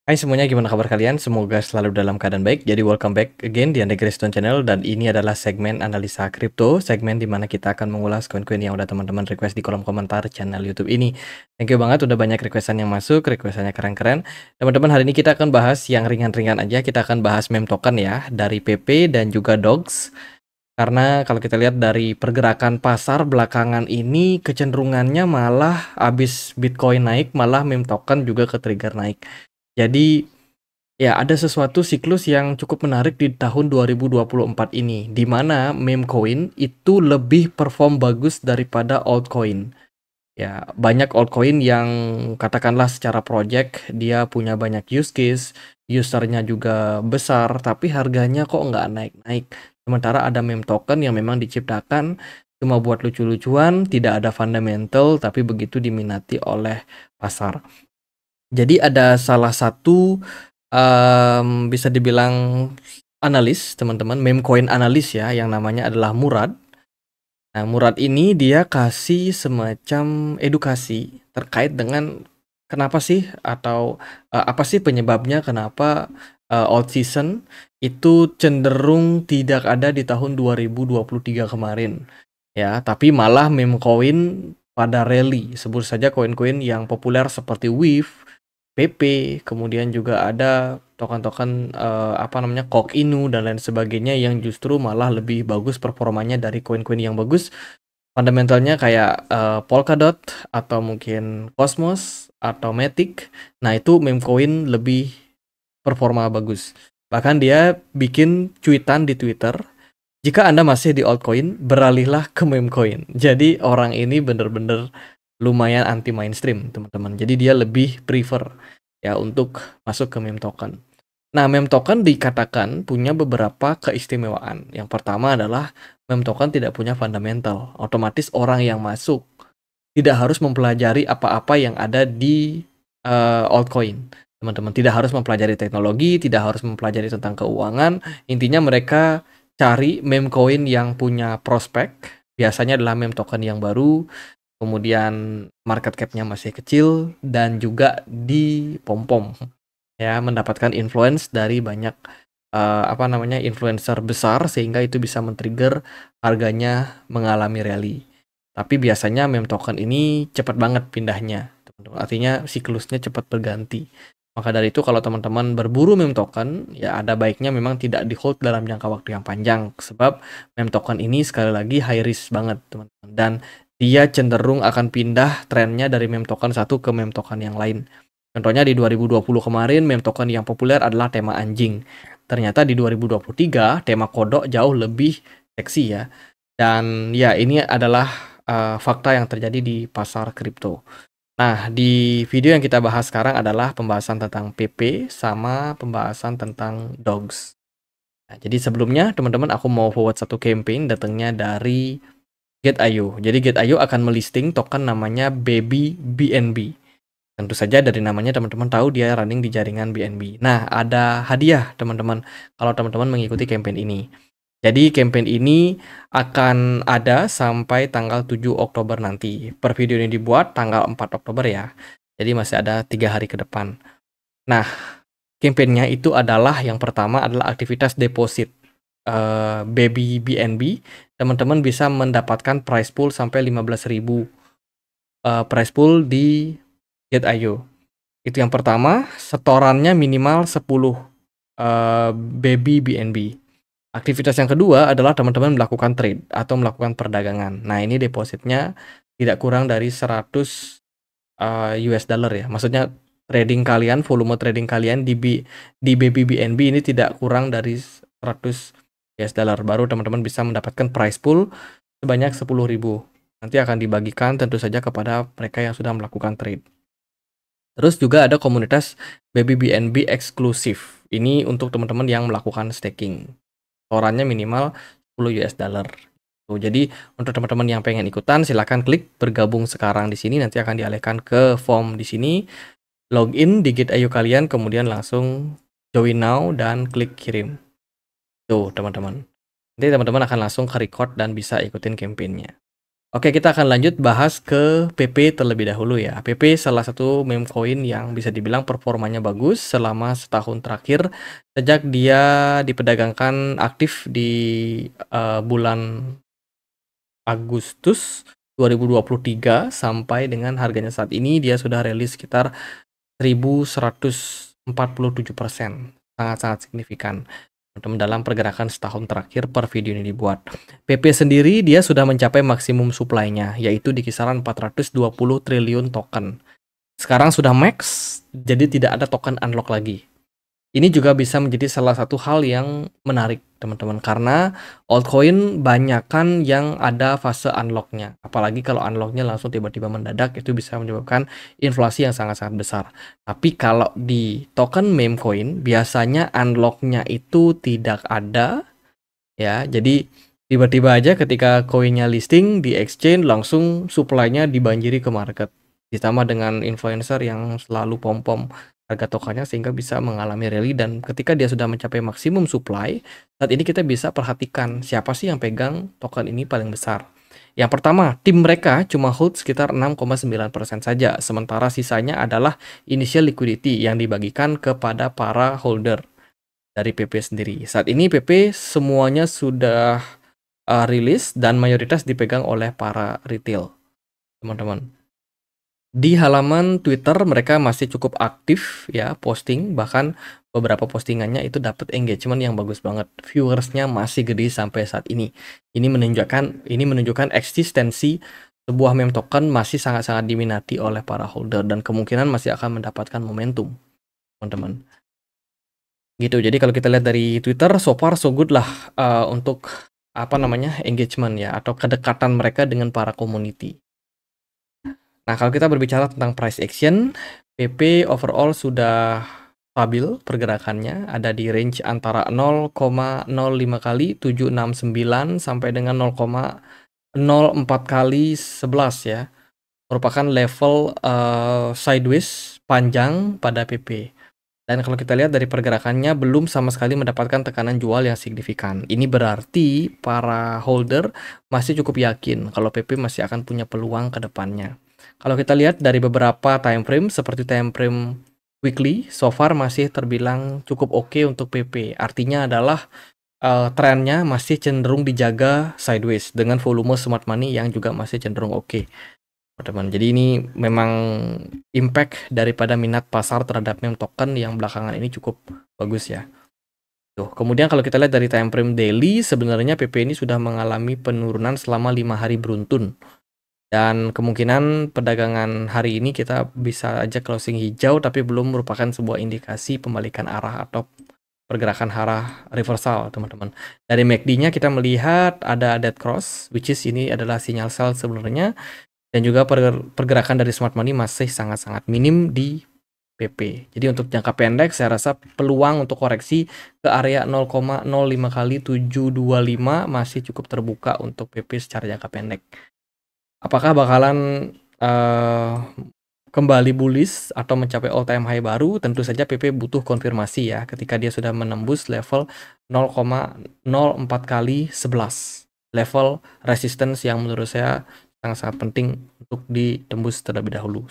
Hai semuanya, gimana kabar kalian? Semoga selalu dalam keadaan baik. Jadi welcome back again di Andre Grace Channel, dan ini adalah segmen analisa kripto, segmen di mana kita akan mengulas koin-koin yang udah teman-teman request di kolom komentar channel YouTube ini. Thank you banget udah banyak requestan yang masuk, requestannya keren-keren. Teman-teman, hari ini kita akan bahas yang ringan-ringan aja. Kita akan bahas meme token ya, dari PP dan juga DOGS. Karena kalau kita lihat dari pergerakan pasar belakangan ini, kecenderungannya malah abis Bitcoin naik, malah meme token juga ke-trigger naik. Jadi ya, ada sesuatu siklus yang cukup menarik di tahun 2024 ini, di mana meme coin itu lebih perform bagus daripada altcoin. Ya, banyak altcoin yang katakanlah secara project dia punya banyak use case, usernya juga besar, tapi harganya kok nggak naik-naik. Sementara ada meme token yang memang diciptakan cuma buat lucu-lucuan, tidak ada fundamental, tapi begitu diminati oleh pasar. Jadi ada salah satu bisa dibilang analis, teman-teman, meme coin analis ya, yang namanya adalah Murad. Nah, Murad ini dia kasih semacam edukasi terkait dengan kenapa sih atau apa sih penyebabnya kenapa alt season itu cenderung tidak ada di tahun 2023 kemarin. Ya, tapi malah meme coin pada rally. Sebut saja koin-koin yang populer seperti WIF, PP, kemudian juga ada token-token apa namanya, Kok Inu dan lain sebagainya yang justru malah lebih bagus performanya dari koin-koin yang bagus. Fundamentalnya kayak Polkadot atau mungkin Cosmos atau Matic. Nah, itu meme coin lebih performa bagus. Bahkan dia bikin cuitan di Twitter, jika Anda masih di altcoin, beralihlah ke meme coin. Jadi orang ini bener-bener lumayan anti mainstream, teman-teman. Jadi dia lebih prefer ya untuk masuk ke meme token. Nah, meme token dikatakan punya beberapa keistimewaan. Yang pertama adalah meme token tidak punya fundamental. Otomatis orang yang masuk tidak harus mempelajari apa-apa yang ada di altcoin. Teman-teman tidak harus mempelajari teknologi, tidak harus mempelajari tentang keuangan. Intinya mereka cari meme coin yang punya prospek. Biasanya adalah meme token yang baru, kemudian market cap-nya masih kecil, dan juga di pom-pom ya, mendapatkan influence dari banyak apa namanya, influencer besar, sehingga itu bisa men-trigger harganya mengalami rally. Tapi biasanya meme token ini cepat banget pindahnya, teman-teman. Artinya siklusnya cepat berganti. Maka dari itu kalau teman-teman berburu meme token, ya ada baiknya memang tidak di hold dalam jangka waktu yang panjang, sebab meme token ini sekali lagi high risk banget, teman-teman. Dan dia cenderung akan pindah trennya dari meme token satu ke meme token yang lain. Contohnya di 2020 kemarin meme token yang populer adalah tema anjing. Ternyata di 2023 tema kodok jauh lebih seksi ya. Dan ya, ini adalah fakta yang terjadi di pasar kripto. Nah, di video yang kita bahas sekarang adalah pembahasan tentang PP sama pembahasan tentang DOGS. Nah, jadi sebelumnya teman-teman aku mau forward satu campaign datangnya dari Get.io. Jadi Get.io akan melisting token namanya Baby BNB. Tentu saja dari namanya teman-teman tahu dia running di jaringan BNB. Nah, ada hadiah teman-teman kalau teman-teman mengikuti campaign ini. Jadi campaign ini akan ada sampai tanggal 7 Oktober nanti. Per video ini dibuat tanggal 4 Oktober ya. Jadi masih ada 3 hari ke depan. Nah, campaignnya itu adalah yang pertama adalah aktivitas deposit Baby BNB. Teman-teman bisa mendapatkan price pool sampai 15.000 price pool di Get.io. Itu yang pertama, setorannya minimal 10 Baby BNB. Aktivitas yang kedua adalah teman-teman melakukan trade atau melakukan perdagangan. Nah, ini depositnya tidak kurang dari 100 US dollar ya. Maksudnya trading kalian, volume trading kalian di Baby BNB ini tidak kurang dari 100 US dollar. Baru teman-teman bisa mendapatkan price pool sebanyak 10.000. Nanti akan dibagikan tentu saja kepada mereka yang sudah melakukan trade. Terus juga ada komunitas Baby BNB eksklusif. Ini untuk teman-teman yang melakukan staking. Setorannya minimal 10 US dollar. Tuh, jadi untuk teman-teman yang pengen ikutan, silahkan klik bergabung sekarang di sini. Nanti akan dialihkan ke form di sini. Login di Get.io kalian, kemudian langsung join now dan klik kirim. Tuh, teman-teman. Nanti teman-teman akan langsung ke record dan bisa ikutin campaign-nya. Oke, kita akan lanjut bahas ke PP terlebih dahulu ya. PP salah satu meme coin yang bisa dibilang performanya bagus selama setahun terakhir sejak dia diperdagangkan aktif di bulan Agustus 2023 sampai dengan harganya saat ini dia sudah rilis sekitar 1147%. Sangat-sangat signifikan dalam pergerakan setahun terakhir per video ini dibuat. PP sendiri dia sudah mencapai maksimum supply-nya, yaitu di kisaran 420 triliun token. Sekarang sudah max, jadi tidak ada token unlock lagi. Ini juga bisa menjadi salah satu hal yang menarik, teman-teman, karena altcoin banyakan yang ada fase unlock-nya. Apalagi kalau unlock-nya langsung tiba-tiba mendadak, itu bisa menyebabkan inflasi yang sangat-sangat besar. Tapi kalau di token meme coin, biasanya unlock-nya itu tidak ada, ya. Jadi tiba-tiba aja ketika koinnya listing di exchange, langsung supply-nya dibanjiri ke market. Ditambah dengan influencer yang selalu pom-pom harga tokennya sehingga bisa mengalami rally, dan ketika dia sudah mencapai maksimum supply, saat ini kita bisa perhatikan siapa sih yang pegang token ini paling besar. Yang pertama, tim mereka cuma hold sekitar 6,9% saja, sementara sisanya adalah initial liquidity yang dibagikan kepada para holder dari PP sendiri. Saat ini PP semuanya sudah rilis dan mayoritas dipegang oleh para retail, teman-teman. Di halaman Twitter mereka masih cukup aktif ya, posting, bahkan beberapa postingannya itu dapat engagement yang bagus banget. Viewersnya masih gede sampai saat ini. Ini menunjukkan eksistensi sebuah meme token masih sangat-sangat diminati oleh para holder dan kemungkinan masih akan mendapatkan momentum, teman-teman. Gitu. Jadi kalau kita lihat dari Twitter, so far so good lah untuk engagement ya, atau kedekatan mereka dengan para community. Nah, kalau kita berbicara tentang price action, PP overall sudah stabil pergerakannya, ada di range antara 0,05 kali 769 sampai dengan 0,04 kali 11 ya. Merupakan level sideways panjang pada PP. Dan kalau kita lihat dari pergerakannya belum sama sekali mendapatkan tekanan jual yang signifikan. Ini berarti para holder masih cukup yakin kalau PP masih akan punya peluang ke depannya. Kalau kita lihat dari beberapa time frame seperti time frame weekly, so far masih terbilang cukup oke untuk PP. Artinya adalah trennya masih cenderung dijaga sideways dengan volume smart money yang juga masih cenderung oke, teman-teman. Jadi ini memang impact daripada minat pasar terhadap meme token yang belakangan ini cukup bagus ya. Tuh, kemudian kalau kita lihat dari time frame daily, sebenarnya PP ini sudah mengalami penurunan selama 5 hari beruntun. Dan kemungkinan perdagangan hari ini kita bisa aja closing hijau, tapi belum merupakan sebuah indikasi pembalikan arah atau pergerakan arah reversal, teman-teman. Dari MACD-nya kita melihat ada dead cross, which is ini adalah sinyal sell sebenarnya. Dan juga pergerakan dari smart money masih sangat-sangat minim di PP. Jadi untuk jangka pendek saya rasa peluang untuk koreksi ke area 0,05 kali 725 masih cukup terbuka untuk PP secara jangka pendek. Apakah bakalan kembali bullish atau mencapai all time high baru? Tentu saja PP butuh konfirmasi ya ketika dia sudah menembus level 0,04 kali 11. Level resistance yang menurut saya sangat-sangat penting untuk ditembus terlebih dahulu.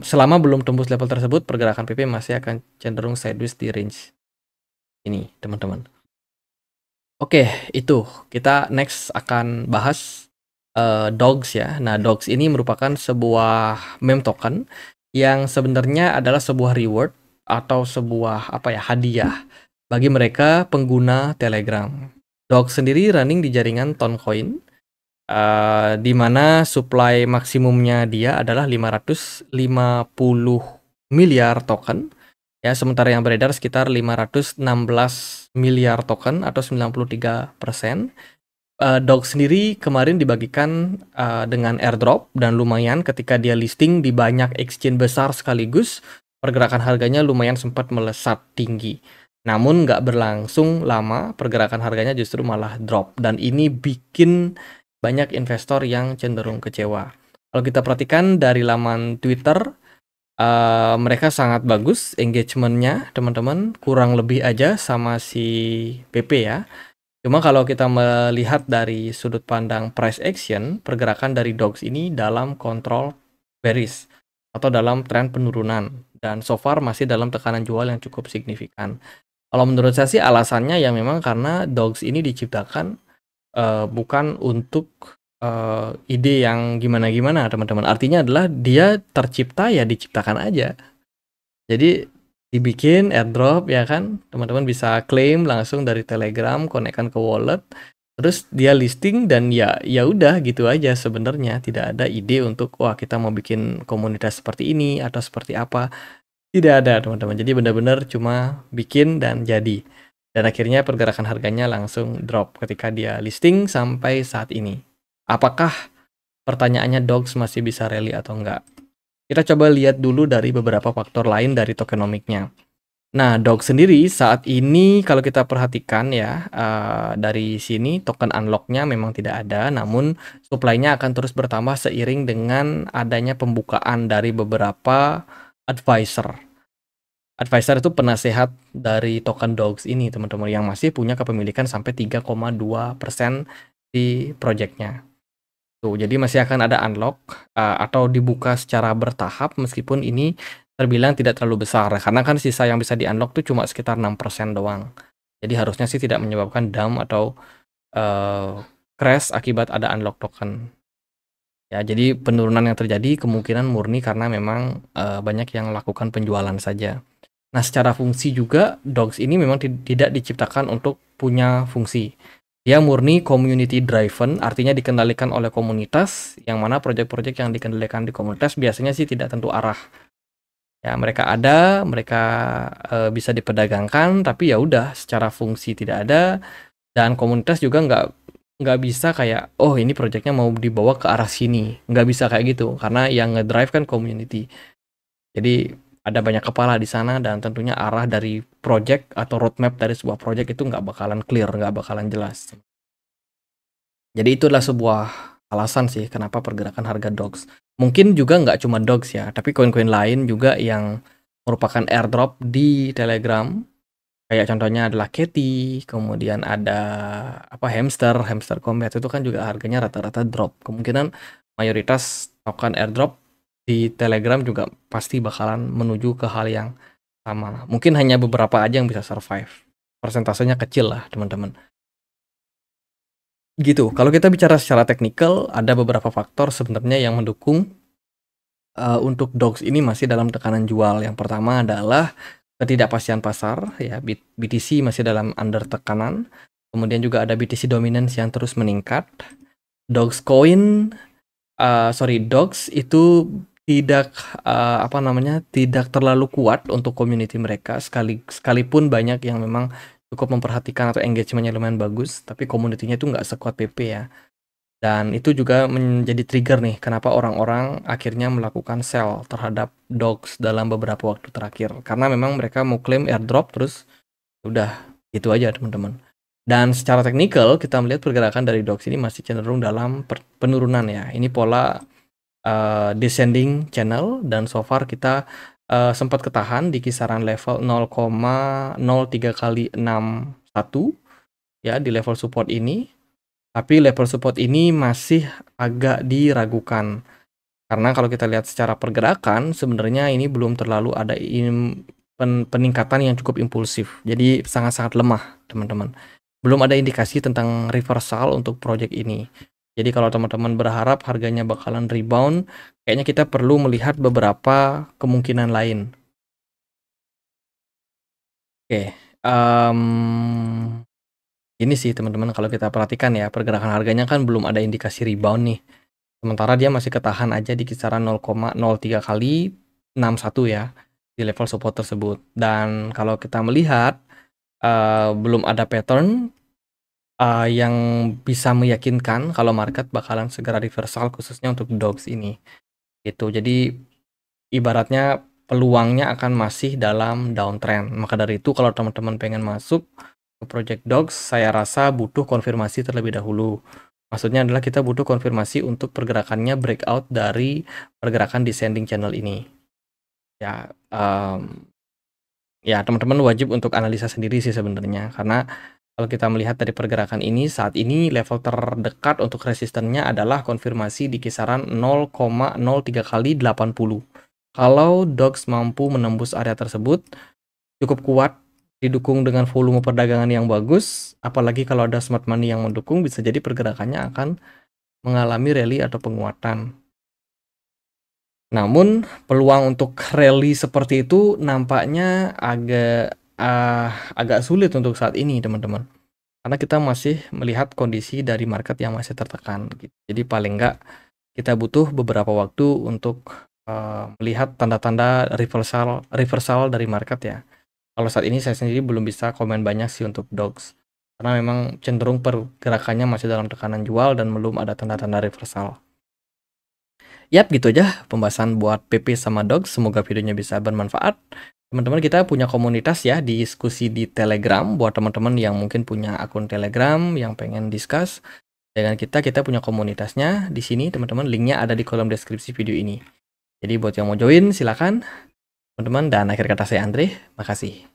Selama belum tembus level tersebut, pergerakan PP masih akan cenderung sideways di range ini, teman-teman. Oke, itu kita next akan bahas Dogs ya. Nah, Dogs ini merupakan sebuah meme token yang sebenarnya adalah sebuah reward atau sebuah hadiah bagi mereka pengguna Telegram. Dogs sendiri running di jaringan Toncoin, di mana supply maksimumnya dia adalah 550 miliar token. Ya, sementara yang beredar sekitar 516 miliar token atau 93%. Dog sendiri kemarin dibagikan dengan airdrop dan lumayan ketika dia listing di banyak exchange besar sekaligus, pergerakan harganya lumayan sempat melesat tinggi. Namun nggak berlangsung lama, pergerakan harganya justru malah drop dan ini bikin banyak investor yang cenderung kecewa. Kalau kita perhatikan dari laman Twitter, mereka sangat bagus engagementnya, teman-teman, kurang lebih aja sama si PP ya. Cuma kalau kita melihat dari sudut pandang price action, pergerakan dari dogs ini dalam kontrol bearish atau dalam tren penurunan dan so far masih dalam tekanan jual yang cukup signifikan. Kalau menurut saya sih alasannya ya memang karena dogs ini diciptakan bukan untuk ide yang gimana-gimana teman-teman. Artinya adalah dia tercipta ya diciptakan aja. Jadi dibikin airdrop ya kan, teman-teman bisa claim langsung dari Telegram, konekkan ke wallet, terus dia listing dan ya udah gitu aja sebenarnya. Tidak ada ide untuk wah kita mau bikin komunitas seperti ini atau seperti apa. Tidak ada teman-teman. Jadi benar-benar cuma bikin dan jadi. Dan akhirnya pergerakan harganya langsung drop ketika dia listing sampai saat ini. Apakah pertanyaannya dogs masih bisa rally atau enggak? Kita coba lihat dulu dari beberapa faktor lain dari tokenomiknya. Nah, DOG sendiri saat ini kalau kita perhatikan ya, dari sini token unlock-nya memang tidak ada, namun supply-nya akan terus bertambah seiring dengan adanya pembukaan dari beberapa advisor. Advisor itu penasehat dari token DOGS ini, teman-teman, yang masih punya kepemilikan sampai 3,2% di project-nya. Tuh, jadi masih akan ada unlock atau dibuka secara bertahap meskipun ini terbilang tidak terlalu besar karena kan sisa yang bisa di-unlock tuh cuma sekitar 6% doang. Jadi harusnya sih tidak menyebabkan dump atau crash akibat ada unlock token. Ya, jadi penurunan yang terjadi kemungkinan murni karena memang banyak yang lakukan penjualan saja. Nah, secara fungsi juga dogs ini memang tidak diciptakan untuk punya fungsi. Dia murni community driven, artinya dikendalikan oleh komunitas, yang mana proyek-proyek yang dikendalikan di komunitas biasanya sih tidak tentu arah. Ya, mereka ada, mereka bisa diperdagangkan, tapi ya udah secara fungsi tidak ada, dan komunitas juga nggak bisa kayak, oh ini proyeknya mau dibawa ke arah sini, nggak bisa kayak gitu, karena yang ngedrive kan community. Jadi ada banyak kepala di sana dan tentunya arah dari project atau roadmap dari sebuah project itu nggak bakalan clear, nggak bakalan jelas. Jadi itu adalah sebuah alasan sih kenapa pergerakan harga dogs. Mungkin juga nggak cuma dogs ya, tapi koin-koin lain juga yang merupakan airdrop di Telegram. Kayak contohnya adalah Kitty, kemudian ada apa hamster combat itu kan juga harganya rata-rata drop. Kemungkinan mayoritas token airdrop di Telegram juga pasti bakalan menuju ke hal yang sama. Mungkin hanya beberapa aja yang bisa survive. Persentasenya kecil lah, teman-teman. Gitu. Kalau kita bicara secara teknikal, ada beberapa faktor sebenarnya yang mendukung untuk dogs ini masih dalam tekanan jual. Yang pertama adalah ketidakpastian pasar, ya BTC masih dalam under tekanan. Kemudian juga ada BTC dominance yang terus meningkat. Dogecoin, Dogs itu tidak tidak terlalu kuat untuk community mereka sekalipun banyak yang memang cukup memperhatikan atau engagementnya lumayan bagus, tapi community-nya itu nggak sekuat PP ya. Dan itu juga menjadi trigger nih kenapa orang-orang akhirnya melakukan sell terhadap dogs dalam beberapa waktu terakhir. Karena memang mereka mau claim airdrop terus udah gitu aja teman-teman. Dan secara teknikal kita melihat pergerakan dari dogs ini masih cenderung dalam penurunan ya. Ini pola descending channel dan so far kita sempat ketahan di kisaran level 0,03 kali 61 ya di level support ini. Tapi level support ini masih agak diragukan. Karena kalau kita lihat secara pergerakan, sebenarnya ini belum terlalu ada peningkatan yang cukup impulsif. Jadi sangat-sangat lemah, teman-teman. Belum ada indikasi tentang reversal untuk project ini. Jadi kalau teman-teman berharap harganya bakalan rebound, kayaknya kita perlu melihat beberapa kemungkinan lain. Oke, ini sih teman-teman kalau kita perhatikan ya, pergerakan harganya kan belum ada indikasi rebound nih. Sementara dia masih ketahan aja di kisaran 0,03 kali 61 ya di level support tersebut. Dan kalau kita melihat belum ada pattern yang bisa meyakinkan kalau market bakalan segera reversal khususnya untuk dogs ini. Gitu. Jadi ibaratnya peluangnya akan masih dalam downtrend. Maka dari itu kalau teman-teman pengen masuk ke project dogs, saya rasa butuh konfirmasi terlebih dahulu. Maksudnya adalah kita butuh konfirmasi untuk pergerakannya breakout dari pergerakan descending channel ini. Ya, ya teman-teman wajib untuk analisa sendiri sih sebenarnya, karena Kalau kita melihat dari pergerakan ini, saat ini level terdekat untuk resistennya adalah konfirmasi di kisaran 0,03 kali 80. Kalau DOX mampu menembus area tersebut, cukup kuat, didukung dengan volume perdagangan yang bagus, apalagi kalau ada smart money yang mendukung, bisa jadi pergerakannya akan mengalami rally atau penguatan. Namun, peluang untuk rally seperti itu nampaknya agak sulit untuk saat ini, teman-teman. Karena kita masih melihat kondisi dari market yang masih tertekan gitu. Jadi paling enggak kita butuh beberapa waktu untuk melihat tanda-tanda reversal dari market ya. Kalau saat ini saya sendiri belum bisa komen banyak sih untuk DOX. Karena memang cenderung pergerakannya masih dalam tekanan jual dan belum ada tanda-tanda reversal. Yap, gitu aja pembahasan buat PP sama DOX. Semoga videonya bisa bermanfaat. Teman-teman, kita punya komunitas ya, diskusi di Telegram. Buat teman-teman yang mungkin punya akun Telegram yang pengen discuss dengan kita punya komunitasnya di sini, teman-teman. Linknya ada di kolom deskripsi video ini. Jadi buat yang mau join, silakan teman-teman. Dan akhir kata saya Andre, makasih.